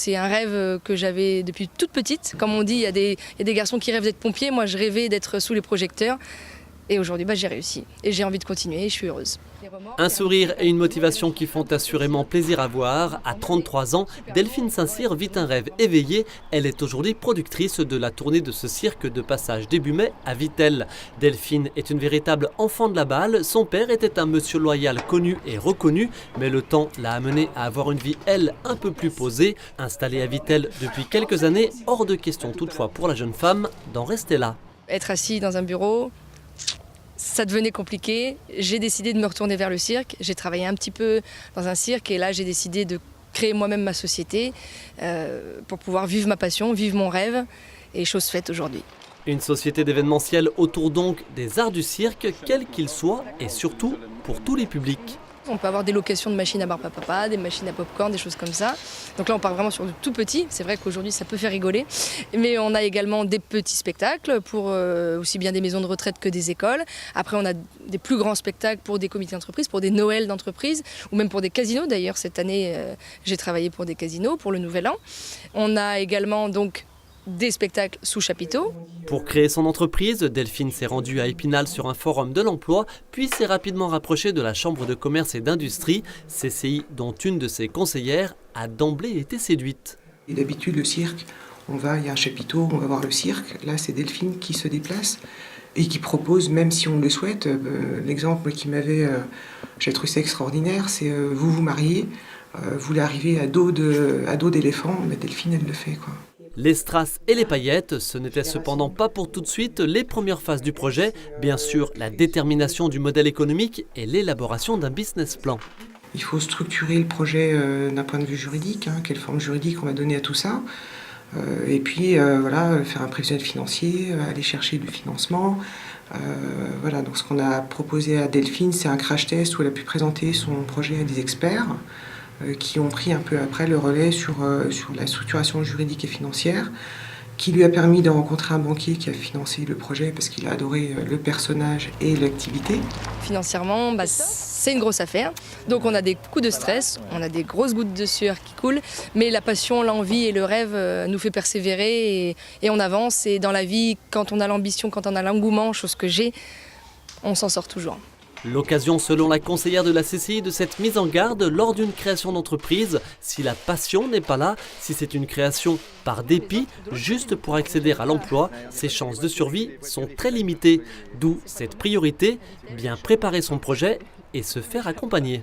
c'est un rêve que j'avais depuis toute petite. Comme on dit, il y a des garçons qui rêvent d'être pompiers. Moi, je rêvais d'être sous les projecteurs. Et aujourd'hui, j'ai réussi. Et j'ai envie de continuer et je suis heureuse. Un sourire et une motivation qui font assurément plaisir à voir. À 33 ans, Delphine Saint-Cyr vit un rêve éveillé. Elle est aujourd'hui productrice de la tournée de ce cirque de passage début mai à Vittel. Delphine est une véritable enfant de la balle. Son père était un monsieur loyal connu et reconnu, mais le temps l'a amenée à avoir une vie, elle, un peu plus posée. Installée à Vittel depuis quelques années, hors de question toutefois pour la jeune femme d'en rester là. Être assis dans un bureau, ça devenait compliqué. J'ai décidé de me retourner vers le cirque. J'ai travaillé un petit peu dans un cirque et là j'ai décidé de créer moi-même ma société pour pouvoir vivre ma passion, vivre mon rêve et chose faite aujourd'hui. Une société d'événementiel autour donc des arts du cirque, quels qu'ils soient et surtout pour tous les publics. On peut avoir des locations de machines à barbe à papa, des machines à popcorn, des choses comme ça. Donc là, on part vraiment sur du tout petit. C'est vrai qu'aujourd'hui, ça peut faire rigoler. Mais on a également des petits spectacles pour aussi bien des maisons de retraite que des écoles. Après, on a des plus grands spectacles pour des comités d'entreprise, pour des Noëls d'entreprise ou même pour des casinos. D'ailleurs, cette année, j'ai travaillé pour des casinos pour le Nouvel An. On a également donc des spectacles sous chapiteau. Pour créer son entreprise, Delphine s'est rendue à Épinal sur un forum de l'emploi, puis s'est rapidement rapprochée de la Chambre de commerce et d'industrie, CCI dont une de ses conseillères a d'emblée été séduite. Et d'habitude, le cirque, il y a un chapiteau, on va voir le cirque. Là, c'est Delphine qui se déplace et qui propose, même si on le souhaite, l'exemple qui j'ai trouvé ça extraordinaire, c'est vous vous mariez, vous voulez arriver à dos d'éléphant, mais Delphine, elle le fait, quoi. Les strass et les paillettes, ce n'était cependant pas pour tout de suite les premières phases du projet. Bien sûr, la détermination du modèle économique et l'élaboration d'un business plan. Il faut structurer le projet d'un point de vue juridique, quelle forme juridique on va donner à tout ça. Et puis faire un prévisionnel financier, aller chercher du financement. Donc ce qu'on a proposé à Delphine, c'est un crash test où elle a pu présenter son projet à des experts qui ont pris un peu après le relais sur la structuration juridique et financière, qui lui a permis de rencontrer un banquier qui a financé le projet parce qu'il a adoré le personnage et l'activité. Financièrement, c'est une grosse affaire. Donc on a des coups de stress, on a des grosses gouttes de sueur qui coulent, mais la passion, l'envie et le rêve nous fait persévérer et on avance. Et dans la vie, quand on a l'ambition, quand on a l'engouement, chose que j'ai, on s'en sort toujours. L'occasion, selon la conseillère de la CCI, de cette mise en garde lors d'une création d'entreprise. Si la passion n'est pas là, si c'est une création par dépit, juste pour accéder à l'emploi, ses chances de survie sont très limitées. D'où cette priorité, bien préparer son projet et se faire accompagner.